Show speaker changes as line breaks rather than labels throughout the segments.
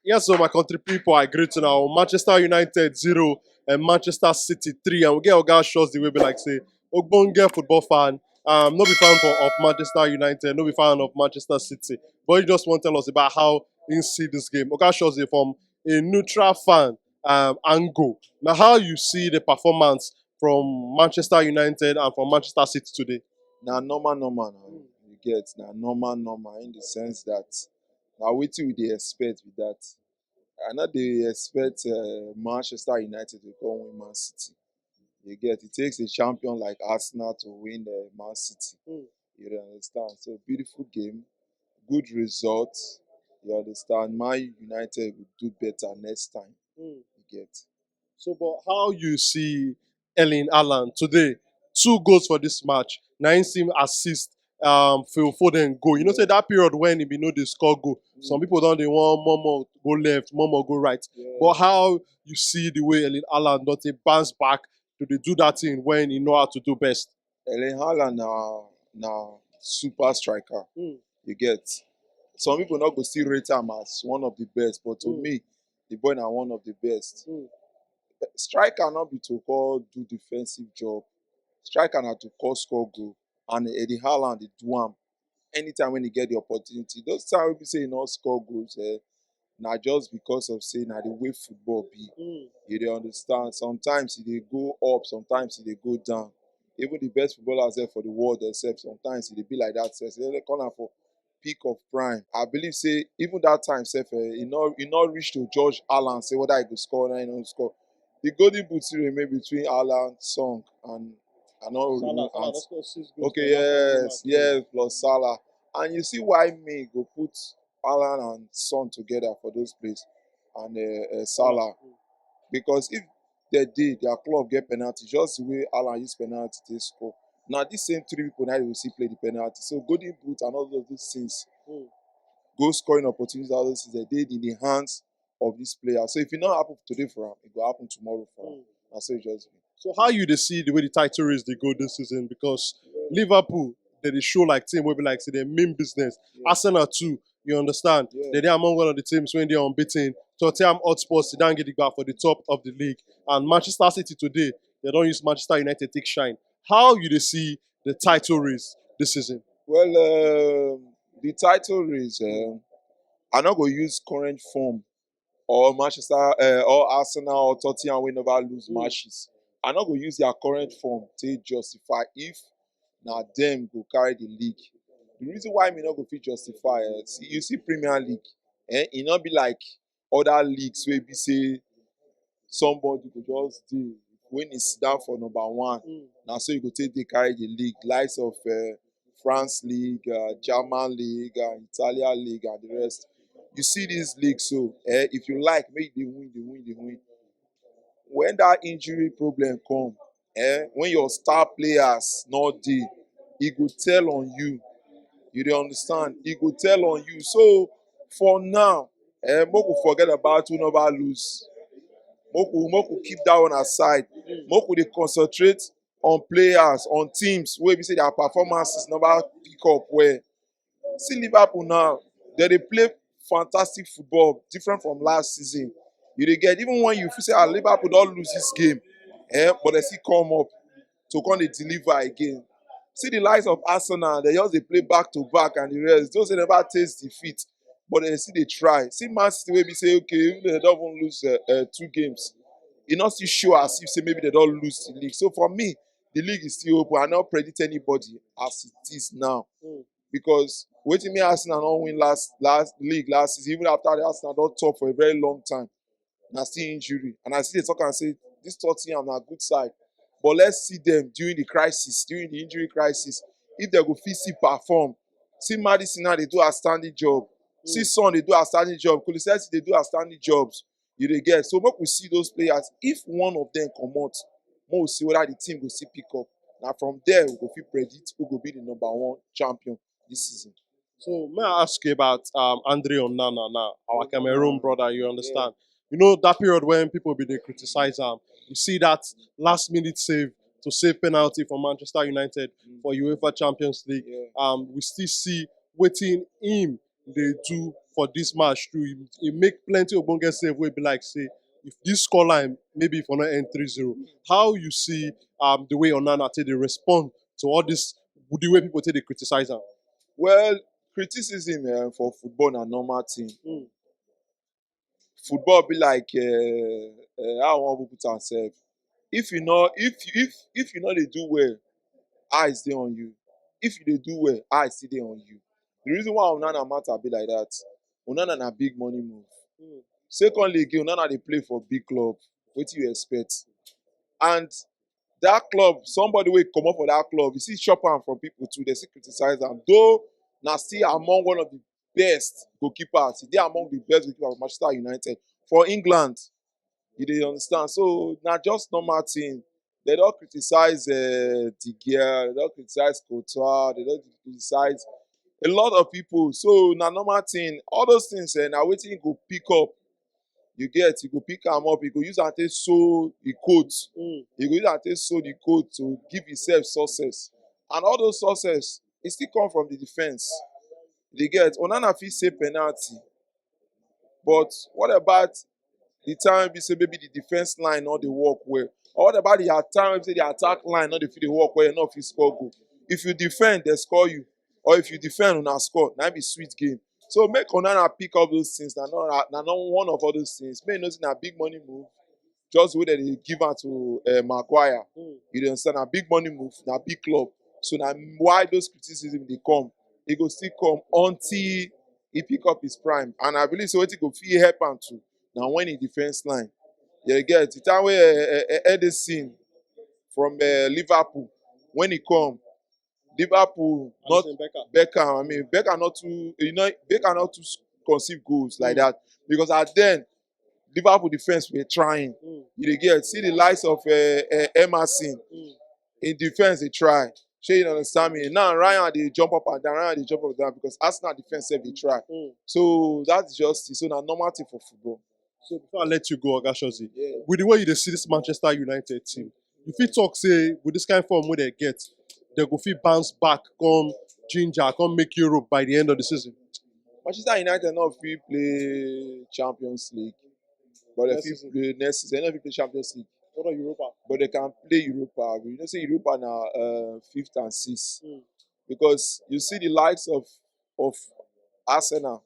Yes, so my country people are great now. Manchester United 0 and Manchester City 3. And we get our guys shows the way be like say, Ogbonge football fan. Not be fan of Manchester United, not be fan of Manchester City. But he just want to tell us about how he see this game. Oga shows it from a neutral fan angle. Now, how you see the performance from Manchester United and from Manchester City today?
Now normal now. You get now normal in the sense that now wetin we dey expect with that. I no dey expect Manchester United to come win Man City. You get it takes a champion like Arsenal to win Man City. You dey understand? So beautiful game, good result. You understand? Man United will do better next time. You get.
So, but how you see Erling Haaland today? 2 goals for this match. Nine him assist. Phil Foden go. You know, say that period when he be know they score goal. Some people don't they want more go left, more go right.
Yeah.
But how you see the way Erling Haaland don't they bounce back to they do that thing when he know how to do best?
Erling Haaland na super striker. You get. Some people not go still rate him as one of the best, but to me, the boy na one of the best. Striker not be to call do defensive job. Striker na to call score goal. And Eddie Haaland dey do am anytime when he get the opportunity. Those times we be say he not score goals, na just because of say na the way football be. You dey understand? Sometimes he dey go up, sometimes he dey go down. Even the best footballers there for the world themselves, sometimes he dey be like that. So they call am for peak of prime. I believe say even that time sef, he not reach to George Haaland say whether he go score or he no score. The golden boot remain between Haaland, Song, and I know.
Salah
Okay, yes, plus Salah. And you see why me go put Haaland and Son together for those plays and Salah. Because if they did, their club get penalty, just the way Haaland use penalty to score. Now, these same 3 people now they will see play the penalty. So, golden boot and all of these things, goal scoring opportunities, all those things, they did in the hands of this player. So, if it not happen today for him, it will happen tomorrow for him. That's so it just be.
So how you they see the way the title race they go this season? Because Liverpool, they show like team will be like say they mean business. Arsenal too, you understand? They're among one of the teams when they're unbeaten. Tottenham Hotspur, they don't get it back for the top of the league. And Manchester City today, they don't use Manchester United take shine. How you they see the title race this season?
Well, the title race, I'm not going to use current form or Manchester or Arsenal or Tottenham will never lose matches. I'm not going to use their current form to justify if now them go carry the league. The reason why me not go fit justify, you see Premier League, it not be like other leagues where we say somebody go just do when it's down for number 1. Now so you go take they carry the league, likes of France League, German League, Italian League, and the rest. You see these leagues, so if you like, make they win. When that injury problem come, when your star players not dey, it go tell on you. You dey understand? It go tell on you. So for now, make we forget about who never lose. Make we keep that one aside. Make we dey concentrate on players, on teams wey be say their performances never pick up well. See Liverpool now, they play fantastic football, different from last season. You dey get, even when you feel say Liverpool don't lose this game, but they still come up to come dey deliver again. See the likes of Arsenal, they just dey play back to back and the rest. Those they never taste defeat, but they still dey try. See Man City wey be say okay, even they don't even lose 2 games, e not still show as if say maybe they don't lose the league. So for me, the league is still open. I not predict anybody as it is now. Because wetin me Arsenal not win last league last season, even after the Arsenal don't top for a very long time, na still injury. And I see they talk and say this Tottenham na good side, but let's see them during the crisis, during the injury crisis, if they go fit still perform. See Madison now they do outstanding job. See Son they do outstanding job. Kulusevski they do outstanding jobs. You dey get. So make we see those players. If one of them comot, we see whether the team go still pick up. Now from there we go fit predict who go be the number 1 champion this season.
So may I ask you about Andre Onana now, our Cameroon brother, you understand? You know that period when people be they criticize him. You see that last minute save to save penalty for Manchester United for UEFA Champions League. We still see waiting him they do for this match too. It make plenty of ogbonge save wey be like say if this scoreline maybe if not end 3-0, how you see the way Onana take dey respond to all this, the way people take dey criticize am.
Well, criticism for football na normal thing.
Mm.
Football be like how I wan put am sef. If you no dey do well, eyes dey on you. If you dey do well, eyes still dey on you. The reason why Onana matter be like that, Onana na big money move.
Mm.
Secondly again, Onana dey play for big club. Wetin you expect? And that club, somebody wey comot for that club, you see chop am from people too, dey still criticize am. Though na still among one of the best goalkeepers, e dey among the best goalkeepers for Manchester United. For England, you dey understand? So na just normal thing. They don criticize De Gea, they don criticize Courtois, they don criticize a lot of people. So na normal thing. All those things na wetin go pick up. You get, you go pick am up, you go use am take sew the coat.
Mm.
You go use am take sew the coat to give yourself success. And all those success, e still come from the defense. You get, Onana fit save penalty. But what about the time be say maybe the defense line no dey work well? Or what about the time be say the attack line no dey fit dey work well, you no fit score goal? If you defend, they score you. Or if you defend, una score. Na be sweet game. So make Onana pick up those things. Na not one of all those things. Make you know say na big money move. Just the way that they give am to Maguire.
Mm.
You dey understand? Na big money move. Na big club. So na why those criticism dey come. E go still come until he pick up his prime. And I believe so wetin go fit help am too. Now when he defense line, you get the time where Edison from Liverpool, when he come, Liverpool not Beckham. I mean Beckham not too, Beckham not too conceive goals like that, because at then Liverpool defense were trying.
Mm.
You get see the likes of Emerson in defense they try. Sure you understand me? Now Ryan they jump up and down, Ryan they jump up and down because Arsenal defense sef they try.
Mm.
So that's just so now normal thing for football.
So before I let you go, Oga Shozi,
Yeah.
with the way you dey see this Manchester United team, you fit talk say with this kind of form wey they get, they go fit bounce back, come ginger, come make Europe by the end of the season.
Manchester United not fit play Champions League, but they
Next
fit
season.
play next season. They not fit play Champions League,
What about Europa?
but they can play Europa. You know, say Europa now 5th and 6th,
Mm.
because you see the likes of Arsenal,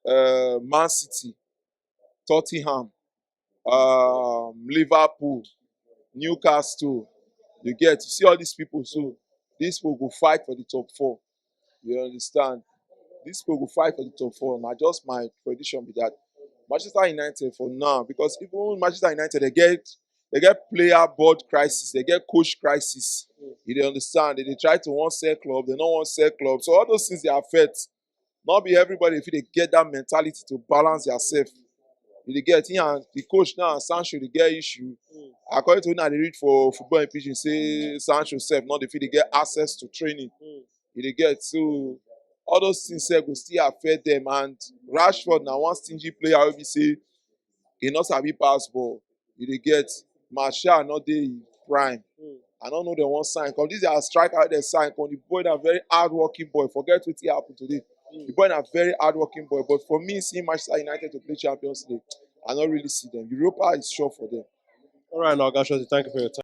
Man City, Tottenham, Liverpool, Newcastle. You get, you see all these people. So these people go fight for the top 4. You understand? These people go fight for the top 4. Now just my prediction be that Manchester United for now, because even Manchester United they get player board crisis, they get coach crisis. You dey understand? They try to want sell club, they don't want sell club. So all those things they affect. Not be everybody if they get that mentality to balance yourself. You dey get and the coach now and Sancho they get issue. According to what they read for football in Pidgin, say Sancho self not if they get access to training. You dey get, so all those things go still affect them. And Rashford now one stingy player will be say he not sabi pass ball. You dey get, Martial not dey prime. I don't know they want sign. Come this is a striker they sign. Come the boy a very hardworking boy. Forget what happened today. The boy a very hardworking boy. But for me, seeing Manchester United to play Champions League, I don't really see them. Europa is sure for them.
All right, now, Oga Shozi, thank you for your time.